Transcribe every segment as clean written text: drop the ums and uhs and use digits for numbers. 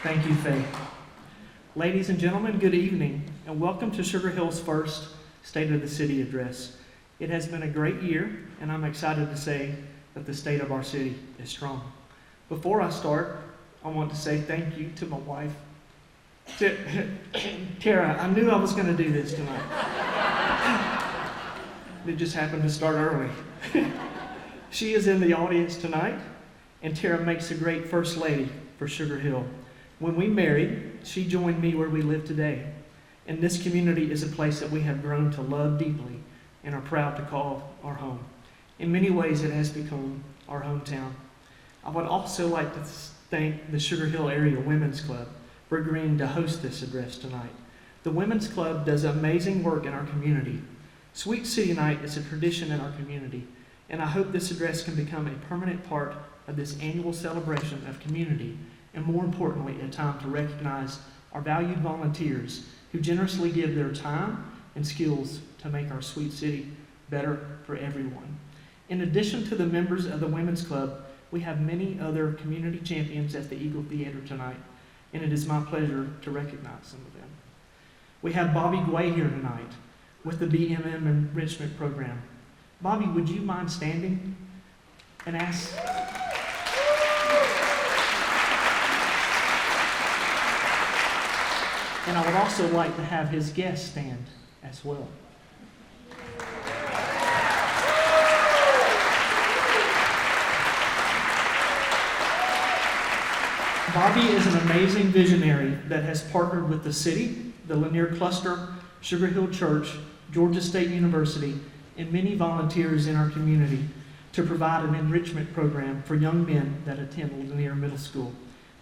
Thank you, Faye. Ladies and gentlemen, good evening, and welcome to Sugar Hill's first State of the City address. It has been a great year, and I'm excited to say that the state of our city is strong. Before I start, I want to say thank you to my wife, Tara. I knew I was going to do this tonight. It just happened to start early. She is in the audience tonight, and Tara makes a great first lady for Sugar Hill. When we married, she joined me where we live today, and this community is a place that we have grown to love deeply and are proud to call our home. In many ways, it has become our hometown. I would also like to thank the Sugar Hill Area Women's Club for agreeing to host this address tonight. The Women's Club does amazing work in our community. Sweet City Night is a tradition in our community, and I hope this address can become a permanent part of this annual celebration of community, and more importantly, a time to recognize our valued volunteers who generously give their time and skills to make our sweet city better for everyone. In addition to the members of the Women's Club, we have many other community champions at the Eagle Theater tonight, and it is my pleasure to recognize some of them. We have Bobby Guay here tonight with the BMM Enrichment Program. Bobby, would you mind standing and ask? And I would also like to have his guests stand as well. Bobby is an amazing visionary that has partnered with the city, the Lanier Cluster, Sugar Hill Church, Georgia State University, and many volunteers in our community to provide an enrichment program for young men that attend Lanier Middle School.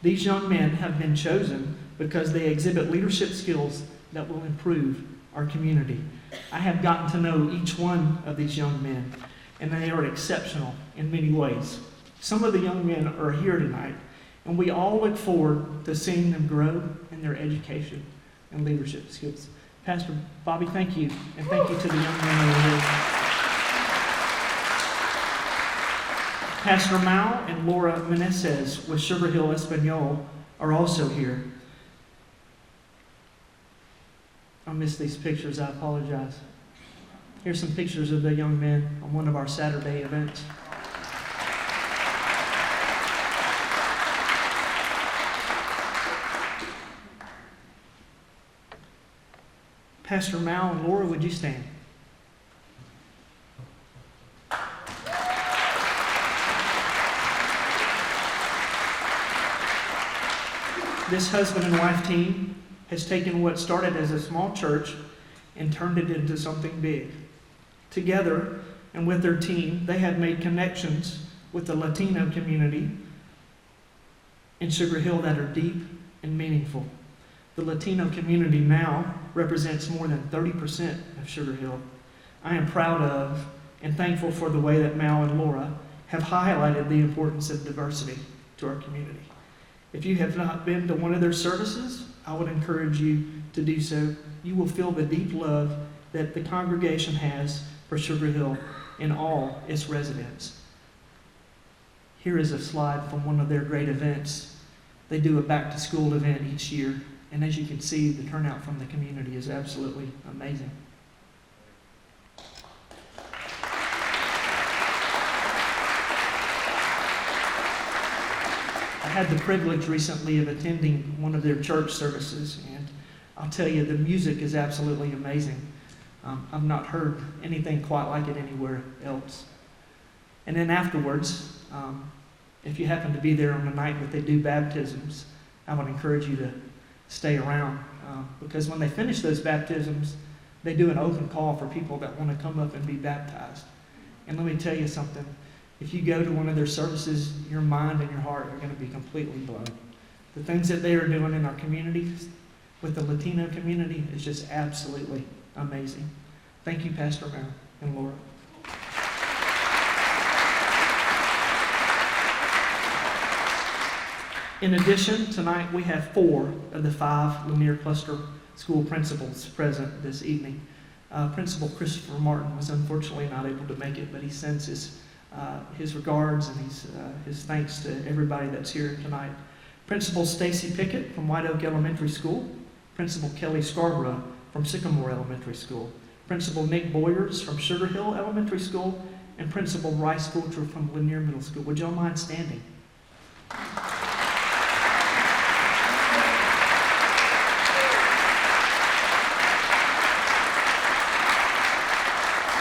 These young men have been chosen because they exhibit leadership skills that will improve our community. I have gotten to know each one of these young men, and they are exceptional in many ways. Some of the young men are here tonight, and we all look forward to seeing them grow in their education and leadership skills. Pastor Bobby, thank you, and thank you to the young men over here. Pastor Mao and Laura Meneses with Sugar Hill Espanol are also here. I missed these pictures, I apologize. Here's some pictures of the young men on one of our Saturday events. Pastor Mao and Laura, would you stand? This husband and wife team has taken what started as a small church and turned it into something big. Together and with their team, they have made connections with the Latino community in Sugar Hill that are deep and meaningful. The Latino community now represents more than 30% of Sugar Hill. I am proud of and thankful for the way that Mao and Laura have highlighted the importance of diversity to our community. If you have not been to one of their services, I would encourage you to do so. You will feel the deep love that the congregation has for Sugar Hill and all its residents. Here is a slide from one of their great events. They do a back-to-school event each year, and as you can see, the turnout from the community is absolutely amazing. I had the privilege recently of attending one of their church services, and I'll tell you, the music is absolutely amazing. I've not heard anything quite like it anywhere else. And then afterwards, if you happen to be there on the night that they do baptisms, I would encourage you to stay around, because when they finish those baptisms, they do an open call for people that want to come up and be baptized. And let me tell you something. If you go to one of their services, your mind and your heart are going to be completely blown. The things that they are doing in our community with the Latino community is just absolutely amazing. Thank you, Pastor Mao and Laura. In addition, tonight we have 4 of the 5 Lanier Cluster School principals present this evening. Principal Christopher Martin was unfortunately not able to make it, but he sends his regards and his thanks to everybody that's here tonight. Principal Stacy Pickett from White Oak Elementary School, Principal Kelly Scarborough from Sycamore Elementary School, Principal Nick Boyers from Sugar Hill Elementary School, and Principal Rice Fulcher from Lanier Middle School. Would y'all mind standing?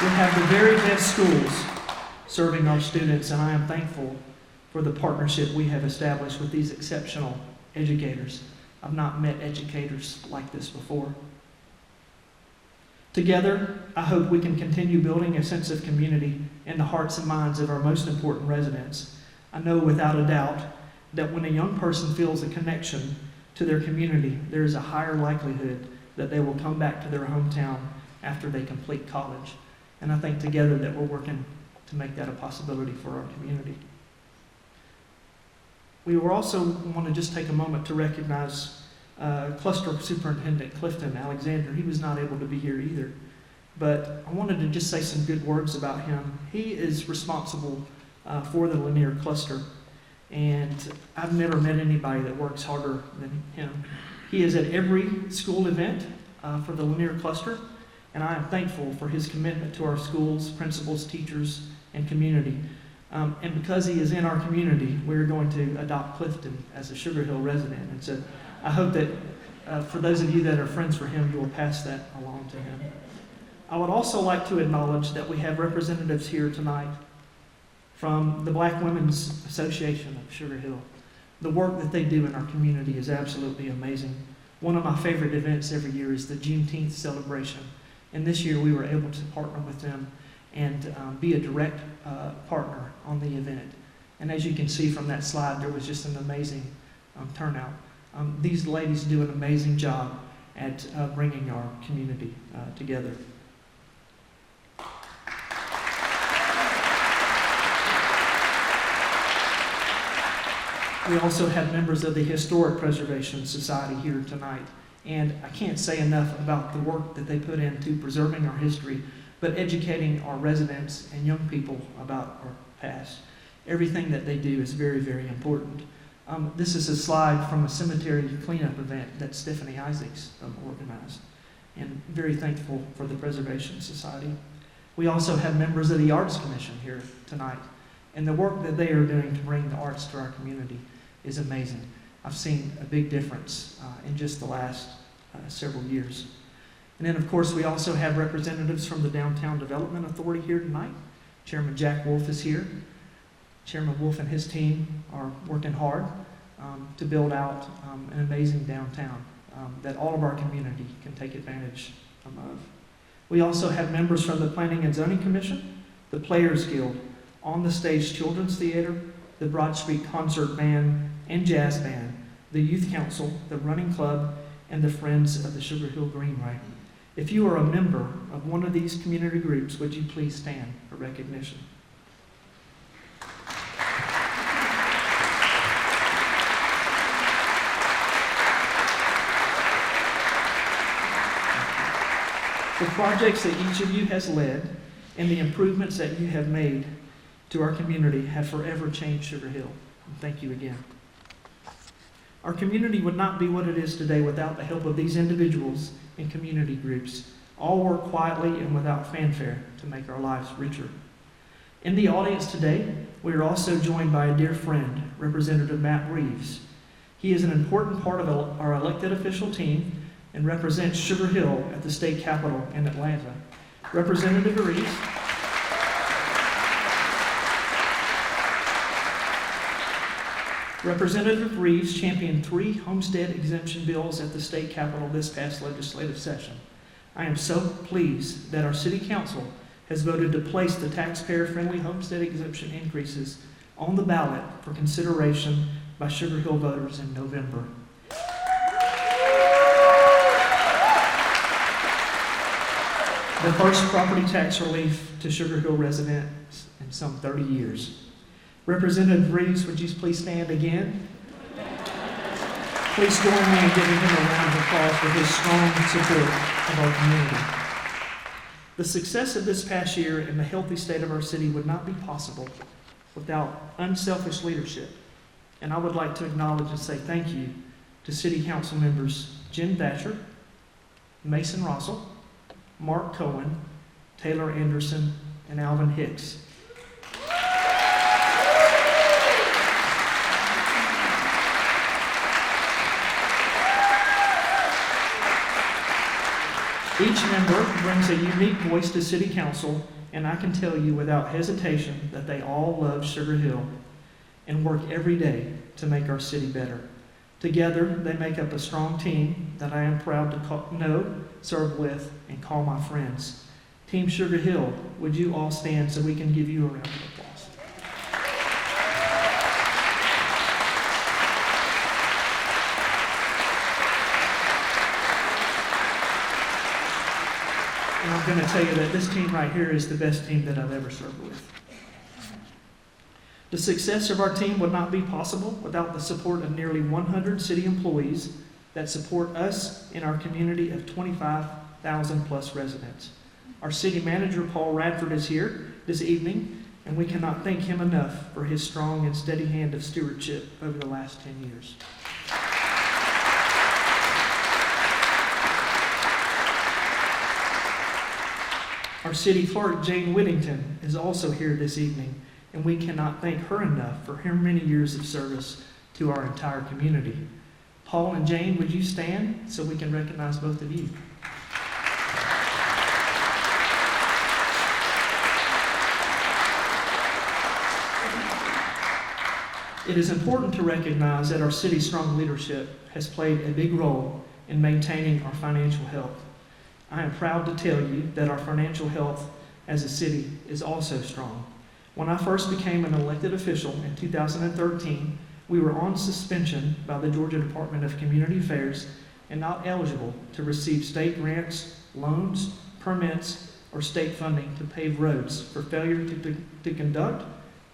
We have the very best schools serving our students, and I am thankful for the partnership we have established with these exceptional educators. I've not met educators like this before. Together, I hope we can continue building a sense of community in the hearts and minds of our most important residents. I know without a doubt that when a young person feels a connection to their community, there is a higher likelihood that they will come back to their hometown after they complete college. And I think together that we're working to make that a possibility for our community. We will also want to just take a moment to recognize Cluster Superintendent Clifton Alexander. He was not able to be here either, but I wanted to just say some good words about him. He is responsible for the Lanier Cluster, and I've never met anybody that works harder than him. He is at every school event for the Lanier Cluster, and I am thankful for his commitment to our schools, principals, teachers, and community. And because he is in our community, we're going to adopt Clifton as a Sugar Hill resident. And so I hope that for those of you that are friends for him, you will pass that along to him. I would also like to acknowledge that we have representatives here tonight from the Black Women's Association of Sugar Hill. The work that they do in our community is absolutely amazing. One of my favorite events every year is the Juneteenth celebration. And this year we were able to partner with them and be a direct partner on the event. And as you can see from that slide, there was just an amazing turnout. These ladies do an amazing job at bringing our community together. We also have members of the Historic Preservation Society here tonight. And I can't say enough about the work that they put into preserving our history, but educating our residents and young people about our past. Everything that they do is very, very important. This is a slide from a cemetery cleanup event that Stephanie Isaacs organized, and very thankful for the Preservation Society. We also have members of the Arts Commission here tonight, and the work that they are doing to bring the arts to our community is amazing. I've seen a big difference in just the last several years. And then, of course, we also have representatives from the Downtown Development Authority here tonight. Chairman Jack Wolf is here. Chairman Wolf and his team are working hard to build out an amazing downtown that all of our community can take advantage of. We also have members from the Planning and Zoning Commission, the Players Guild, On the Stage Children's Theater, the Broad Street Concert Band and Jazz Band, the Youth Council, the Running Club, and the Friends of the Sugar Hill Greenway. If you are a member of one of these community groups, would you please stand for recognition? The projects that each of you has led and the improvements that you have made to our community have forever changed Sugar Hill. And thank you again. Our community would not be what it is today without the help of these individuals and community groups. All work quietly and without fanfare to make our lives richer. In the audience today, we are also joined by a dear friend, Representative Matt Reeves. He is an important part of our elected official team and represents Sugar Hill at the state capitol in Atlanta. Representative Reeves Representative Reeves championed 3 homestead exemption bills at the state capitol this past legislative session. I am so pleased that our city council has voted to place the taxpayer-friendly homestead exemption increases on the ballot for consideration by Sugar Hill voters in November. The first property tax relief to Sugar Hill residents in some 30 years. Representative Reeves, would you please stand again? Please join me in giving him a round of applause for his strong support of our community. The success of this past year and the healthy state of our city would not be possible without unselfish leadership And I would like to acknowledge and say thank you to City Council members Jen Thatcher, Mason Russell, Mark Cohen, Taylor Anderson, and Alvin Hicks. Each member brings a unique voice to City Council, and I can tell you without hesitation that they all love Sugar Hill and work every day to make our city better. Together, they make up a strong team that I am proud to know, serve with, and call my friends. Team Sugar Hill, would you all stand so we can give you a round of applause? And I'm going to tell you that this team right here is the best team that I've ever served with. The success of our team would not be possible without the support of nearly 100 city employees that support us in our community of 25,000 plus residents. Our city manager, Paul Radford, is here this evening, and we cannot thank him enough for his strong and steady hand of stewardship over the last 10 years. Our city clerk, Jane Whittington, is also here this evening, and we cannot thank her enough for her many years of service to our entire community. Paul and Jane, would you stand so we can recognize both of you? It is important to recognize that our city's strong leadership has played a big role in maintaining our financial health. I am proud to tell you that our financial health as a city is also strong. When I first became an elected official in 2013, we were on suspension by the Georgia Department of Community Affairs and not eligible to receive state grants, loans, permits, or state funding to pave roads for failure to conduct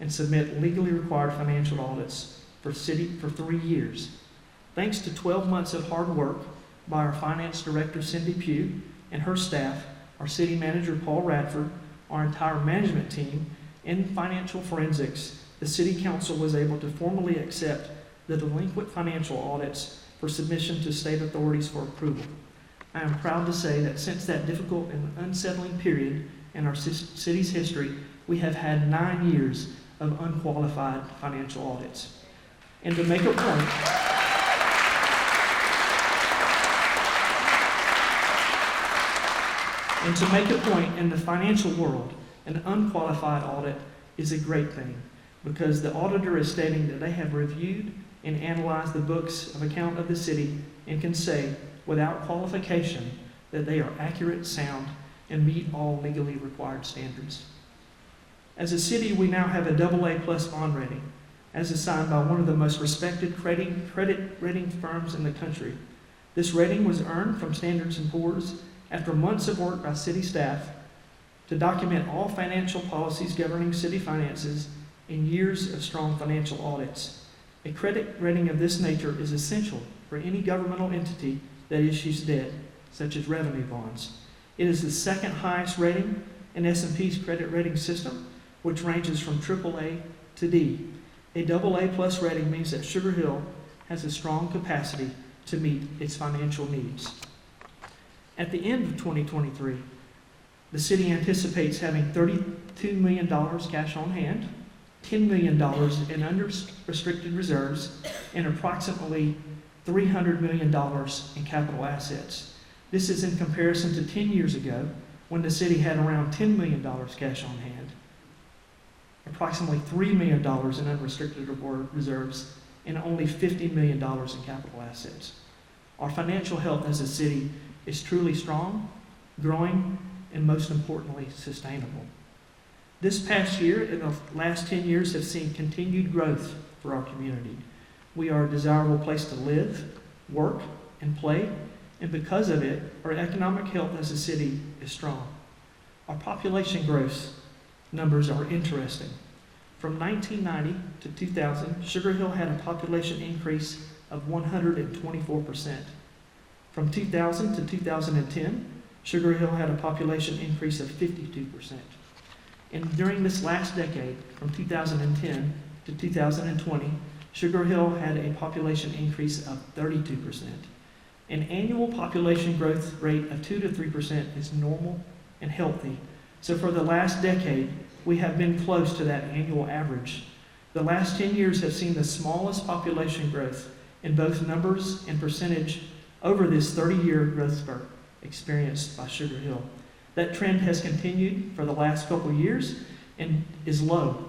and submit legally required financial audits for 3 years. Thanks to 12 months of hard work by our finance director, Cindy Pugh, and her staff, our city manager, Paul Radford, our entire management team, in financial forensics, the City Council was able to formally accept the delinquent financial audits for submission to state authorities for approval. I am proud to say that since that difficult and unsettling period in our city's history, we have had 9 years of unqualified financial audits. And to make a point, in the financial world, an unqualified audit is a great thing because the auditor is stating that they have reviewed and analyzed the books of account of the city and can say without qualification that they are accurate, sound, and meet all legally required standards. As a city, we now have a AA plus bond rating, as assigned by one of the most respected credit rating firms in the country. This rating was earned from Standard & Poor's after months of work by city staff to document all financial policies governing city finances and years of strong financial audits. A credit rating of this nature is essential for any governmental entity that issues debt, such as revenue bonds. It is the second highest rating in S&P's credit rating system, which ranges from AAA to D. A AA plus rating means that Sugar Hill has a strong capacity to meet its financial needs. At the end of 2023, the city anticipates having $32 million cash on hand, $10 million in unrestricted reserves, and approximately $300 million in capital assets. This is in comparison to 10 years ago when the city had around $10 million cash on hand, approximately $3 million in unrestricted reserves, and only $50 million in capital assets. Our financial health as a city is truly strong, growing, and most importantly, sustainable. This past year and the last 10 years have seen continued growth for our community. We are a desirable place to live, work, and play, and because of it, our economic health as a city is strong. Our population growth numbers are interesting. From 1990 to 2000, Sugar Hill had a population increase of 124%. From 2000 to 2010, Sugar Hill had a population increase of 52%. And during this last decade, from 2010 to 2020, Sugar Hill had a population increase of 32%. An annual population growth rate of 2 to 3% is normal and healthy. So for the last decade, we have been close to that annual average. The last 10 years have seen the smallest population growth in both numbers and percentage over this 30-year growth spurt experienced by Sugar Hill. That trend has continued for the last couple years and is low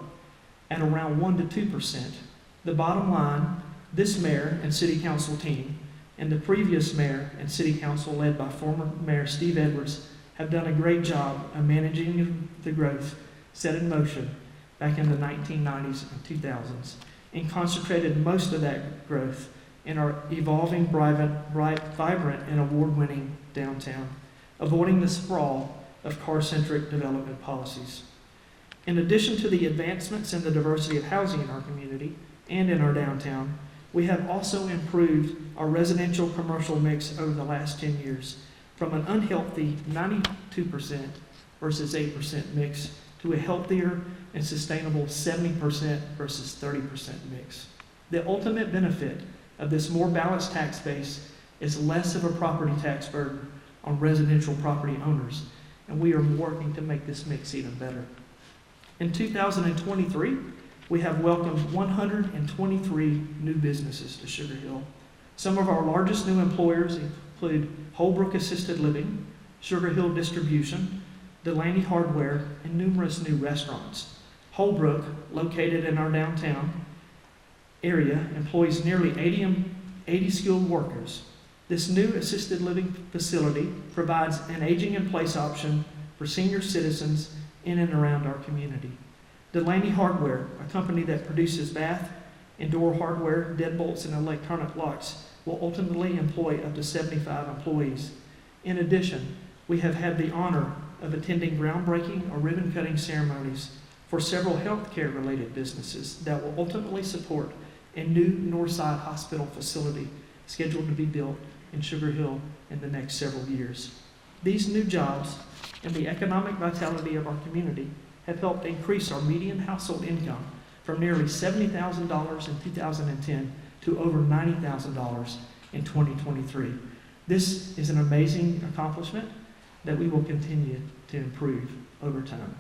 at around 1 to 2%. The bottom line, this mayor and city council team and the previous mayor and city council led by former Mayor Steve Edwards have done a great job of managing the growth set in motion back in the 1990s and 2000s and concentrated most of that growth in our evolving, vibrant, and award-winning downtown, avoiding the sprawl of car-centric development policies. In addition to the advancements in the diversity of housing in our community and in our downtown, we have also improved our residential commercial mix over the last 10 years from an unhealthy 92% versus 8% mix to a healthier and sustainable 70% versus 30% mix. The ultimate benefit of this more balanced tax base is less of a property tax burden on residential property owners, and we are working to make this mix even better. In 2023, we have welcomed 123 new businesses to Sugar Hill. Some of our largest new employers include Holbrook Assisted Living, Sugar Hill Distribution, Delaney Hardware, and numerous new restaurants. Holbrook, located in our downtown area, employs nearly 80 skilled workers. This new assisted living facility provides an aging-in-place option for senior citizens in and around our community. Delaney Hardware, a company that produces bath and door hardware, deadbolts, and electronic locks, will ultimately employ up to 75 employees. In addition, we have had the honor of attending groundbreaking or ribbon-cutting ceremonies for several healthcare-related businesses that will ultimately support a new Northside Hospital facility scheduled to be built in Sugar Hill in the next several years. These new jobs and the economic vitality of our community have helped increase our median household income from nearly $70,000 in 2010 to over $90,000 in 2023. This is an amazing accomplishment that we will continue to improve over time.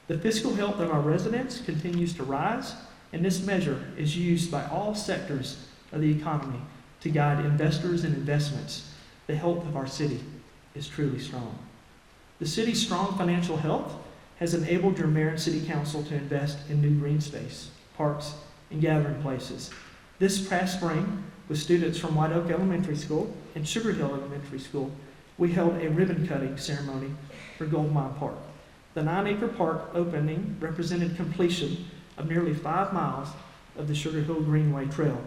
The fiscal health of our residents continues to rise, and this measure is used by all sectors of the economy to guide investors and investments. The health of our city is truly strong. The city's strong financial health has enabled your mayor and city council to invest in new green space, parks, and gathering places. This past spring, with students from White Oak Elementary School and Sugar Hill Elementary School, we held a ribbon-cutting ceremony for Gold Mine Park. The 9-acre park opening represented completion of nearly 5 miles of the Sugar Hill Greenway Trail,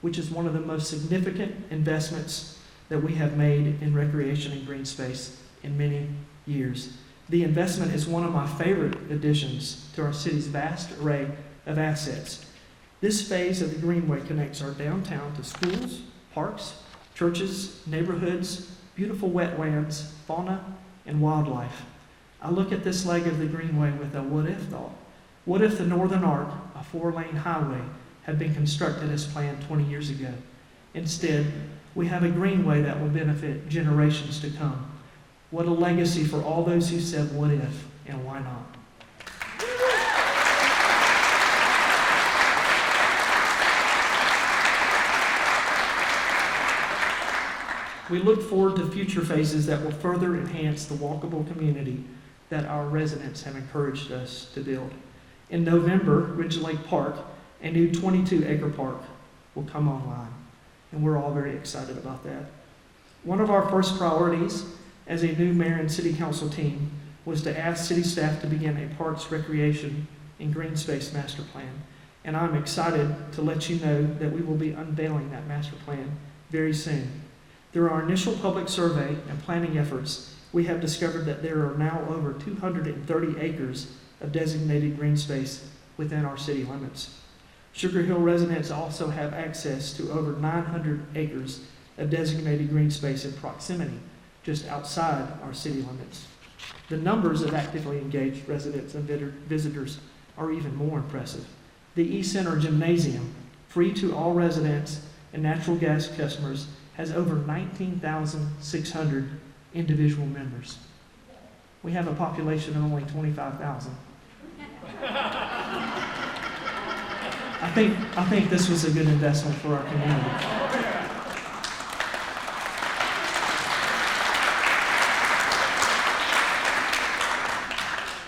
which is one of the most significant investments that we have made in recreation and green space in many years. The investment is one of my favorite additions to our city's vast array of assets. This phase of the Greenway connects our downtown to schools, parks, churches, neighborhoods, beautiful wetlands, fauna, and wildlife. I look at this leg of the Greenway with a what-if thought. What if the Northern Arc, a 4-lane highway, had been constructed as planned 20 years ago? Instead, we have a Greenway that will benefit generations to come. What a legacy for all those who said what if and why not. We look forward to future phases that will further enhance the walkable community that our residents have encouraged us to build. In November, Ridge Lake Park, a new 22-acre park, will come online, and we're all very excited about that. One of our first priorities as a new mayor and city council team was to ask city staff to begin a parks, recreation, and green space master plan, and I'm excited to let you know that we will be unveiling that master plan very soon. Through our initial public survey and planning efforts, we have discovered that there are now over 230 acres of designated green space within our city limits. Sugar Hill residents also have access to over 900 acres of designated green space in proximity, just outside our city limits. The numbers of actively engaged residents and visitors are even more impressive. The E-Center Gymnasium free to all residents and natural gas customers, has over 19,600 individual members. We have a population of only 25,000. I think this was a good investment for our community.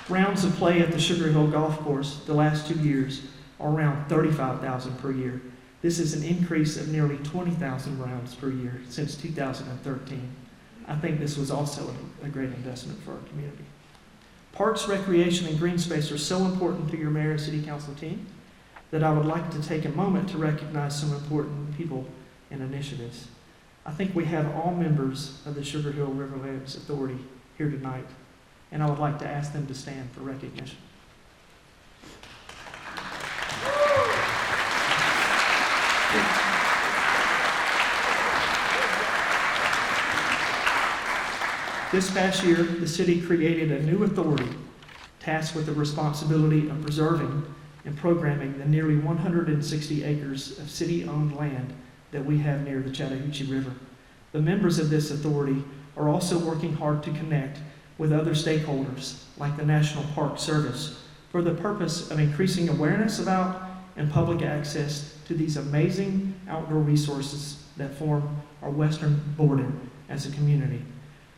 Rounds of play at the Sugar Hill Golf Course the last 2 years are around 35,000 per year. This is an increase of nearly 20,000 rounds per year since 2013. I think this was also a great investment for our community. Parks, recreation, and green space are so important to your mayor and city council team that I would like to take a moment to recognize some important people and initiatives. I think we have all members of the Sugar Hill Riverlands Authority here tonight, and I would like to ask them to stand for recognition. This past year, the city created a new authority tasked with the responsibility of preserving and programming the nearly 160 acres of city-owned land that we have near the Chattahoochee River. The members of this authority are also working hard to connect with other stakeholders, like the National Park Service, for the purpose of increasing awareness about and public access to these amazing outdoor resources that form our western border as a community.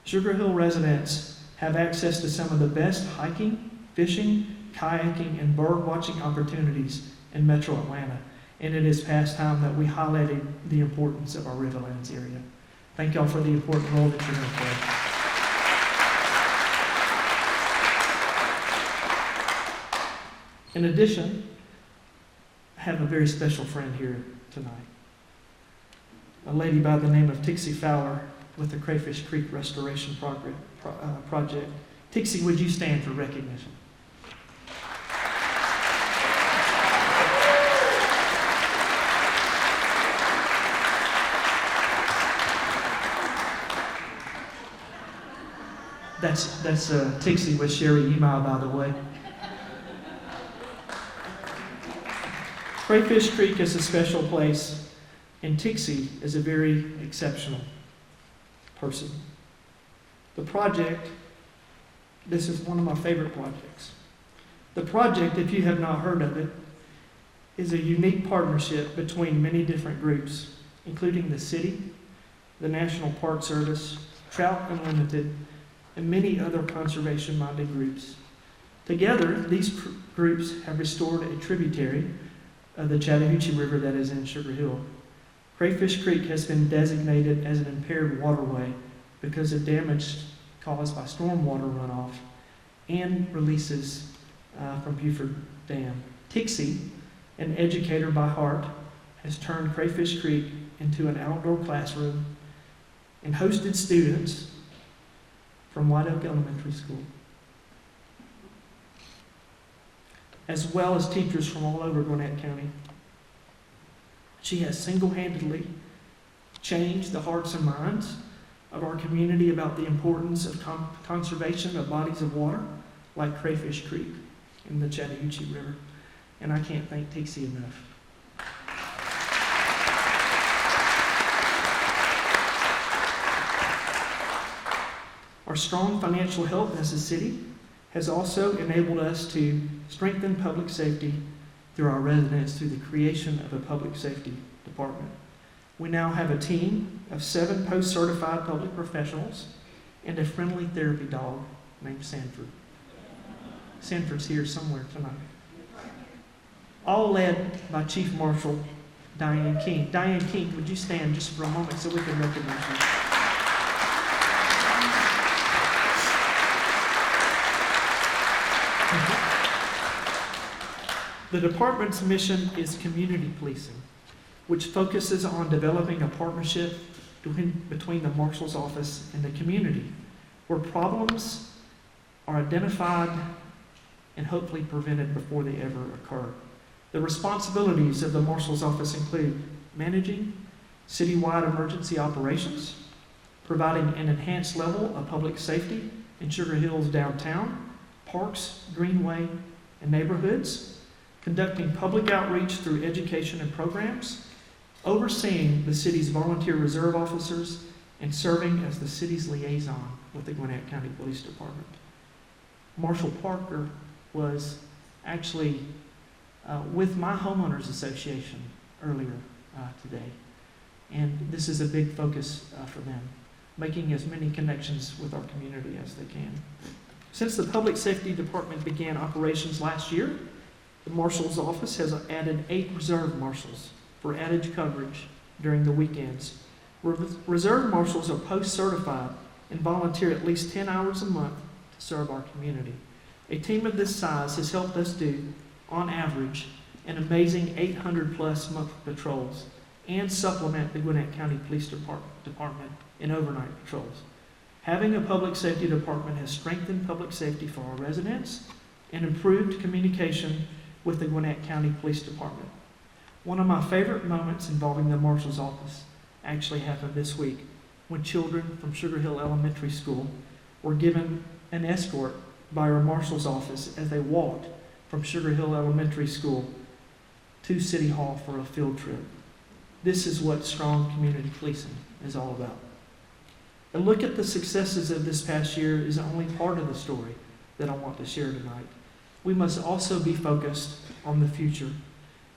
Sugar Hill residents have access to some of the best hiking, fishing, kayaking, and bird watching opportunities in Metro Atlanta, and it is past time that we highlighted the importance of our Riverlands area. Thank y'all for the important role that you're going to play. In addition, I have a very special friend here tonight. A lady by the name of Tixie Fowler with the Crayfish Creek Restoration Project. Tixie, would you stand for recognition? That's Tixie with Sherry Ema, by the way. Crayfish Creek is a special place, and Tixie is a very exceptional person. The project, this is one of my favorite projects. The project, if you have not heard of it, is a unique partnership between many different groups, including the city, the National Park Service, Trout Unlimited, and many other conservation-minded groups. Together, these groups have restored a tributary of the Chattahoochee River that is in Sugar Hill. Crayfish Creek has been designated as an impaired waterway because of damage caused by stormwater runoff and releases from Buford Dam. Tixie, an educator by heart, has turned Crayfish Creek into an outdoor classroom and hosted students from White Oak Elementary School, as well as teachers from all over Gwinnett County. She has single-handedly changed the hearts and minds of our community about the importance of conservation of bodies of water like Crayfish Creek in the Chattahoochee River. And I can't thank Tixie enough. Our strong financial health as a city has also enabled us to strengthen public safety through our residents through the creation of a public safety department. We now have a team of 7 post-certified public professionals and a friendly therapy dog named Sanford. Sanford's here somewhere tonight. All led by Chief Marshal Diane King. Diane King, would you stand just for a moment so we can recognize you? The department's mission is community policing, which focuses on developing a partnership between the Marshal's office and the community, where problems are identified and hopefully prevented before they ever occur. The responsibilities of the Marshal's office include managing citywide emergency operations, providing an enhanced level of public safety in Sugar Hill's downtown, parks, greenway, and neighborhoods, conducting public outreach through education and programs, overseeing the city's volunteer reserve officers, and serving as the city's liaison with the Gwinnett County Police Department. Marshall Parker was actually with my homeowners association earlier today, and this is a big focus for them, making as many connections with our community as they can. Since the Public Safety Department began operations last year, the Marshal's Office has added 8 reserve marshals for added coverage during the weekends. Reserve marshals are post-certified and volunteer at least 10 hours a month to serve our community. A team of this size has helped us do, on average, an amazing 800-plus monthly patrols and supplement the Gwinnett County Police Department in overnight patrols. Having a public safety department has strengthened public safety for our residents and improved communication with the Gwinnett County Police Department. One of my favorite moments involving the Marshal's Office actually happened this week when children from Sugar Hill Elementary School were given an escort by our Marshal's Office as they walked from Sugar Hill Elementary School to City Hall for a field trip. This is what strong community policing is all about. A look at the successes of this past year is only part of the story that I want to share tonight. We must also be focused on the future.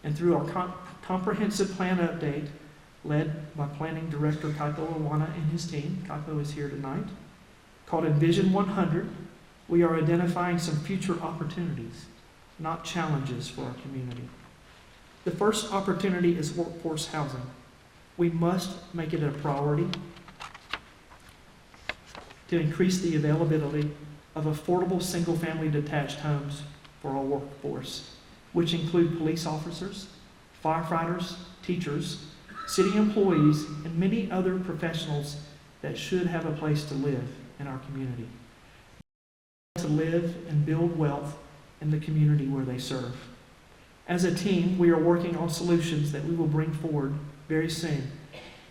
And through our comprehensive plan update, led by Planning Director Kaipo Awana and his team, Kaipo is here tonight, called Envision 100, we are identifying some future opportunities, not challenges for our community. The first opportunity is workforce housing. We must make it a priority to increase the availability of affordable single-family detached homes for our workforce, which include police officers, firefighters, teachers, city employees, and many other professionals that should have a place to live in our community. To live and build wealth in the community where they serve. As a team, we are working on solutions that we will bring forward very soon.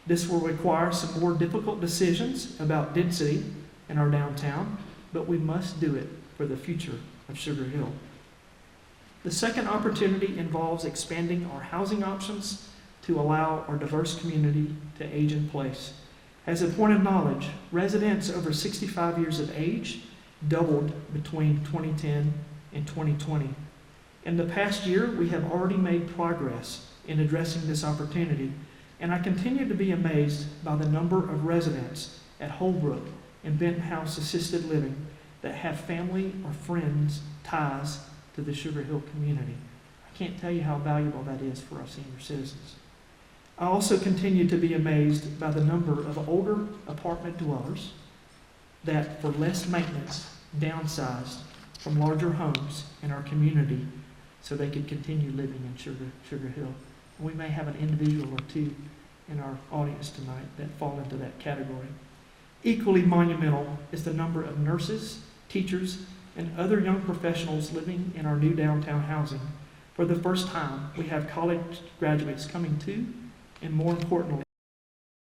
This will require some more difficult decisions about density in our downtown, but we must do it for the future of Sugar Hill. The second opportunity involves expanding our housing options to allow our diverse community to age in place. As a point of knowledge, residents over 65 years of age doubled between 2010 and 2020. In the past year, we have already made progress in addressing this opportunity, and I continue to be amazed by the number of residents at Holbrook and Benton House Assisted Living that have family or friends ties to the Sugar Hill community. I can't tell you how valuable that is for our senior citizens. I also continue to be amazed by the number of older apartment dwellers that, for less maintenance, downsized from larger homes in our community so they could continue living in Sugar Hill. We may have an individual or two in our audience tonight that fall into that category. Equally monumental is the number of nurses, teachers, and other young professionals living in our new downtown housing. For the first time, we have college graduates coming to, and more importantly,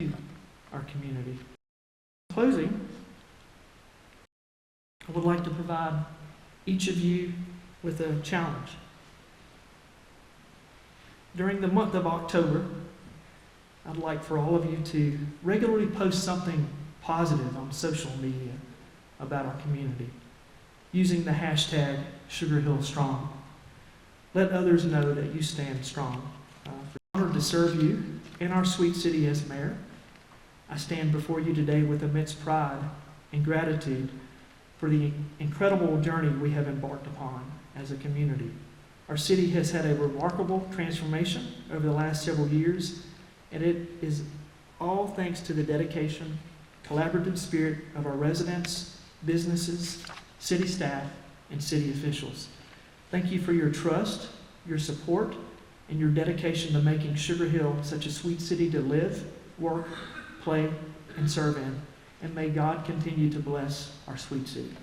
to our community. In closing, I would like to provide each of you with a challenge. During the month of October, I'd like for all of you to regularly post something positive on social media about our community, using the hashtag #SugarHillStrong. Let others know that you stand strong. I'm honored to serve you in our sweet city as mayor. I stand before you today with immense pride and gratitude for the incredible journey we have embarked upon as a community. Our city has had a remarkable transformation over the last several years, and it is all thanks to the dedication, collaborative spirit of our residents, businesses, city staff, and city officials. Thank you for your trust, your support, and your dedication to making Sugar Hill such a sweet city to live, work, play, and serve in. And may God continue to bless our sweet city.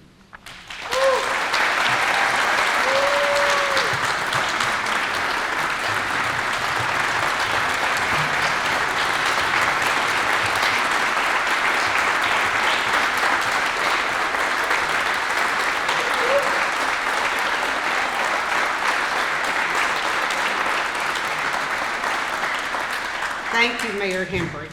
Thank you, Mayor Hembry.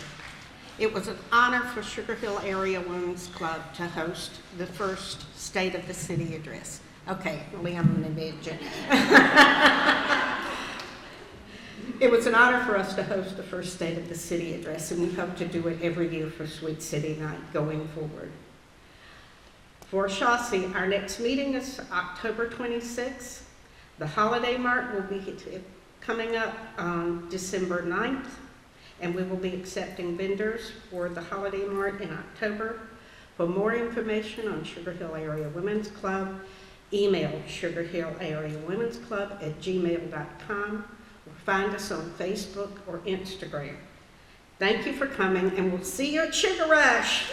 It was an honor for Sugar Hill Area Women's Club to host the first State of the City address. Okay, Liam and Midget. It was an honor for us to host the first State of the City address, and we hope to do it every year for Sweet City Night going forward. For Shawsey, our next meeting is October 26th. The Holiday Mart will be coming up on December 9th, and we will be accepting vendors for the Holiday Mart in October. For more information on Sugar Hill Area Women's Club, email sugarhillareawomen'sclub@gmail.com or find us on Facebook or Instagram. Thank you for coming, and we'll see you at Sugar Rush.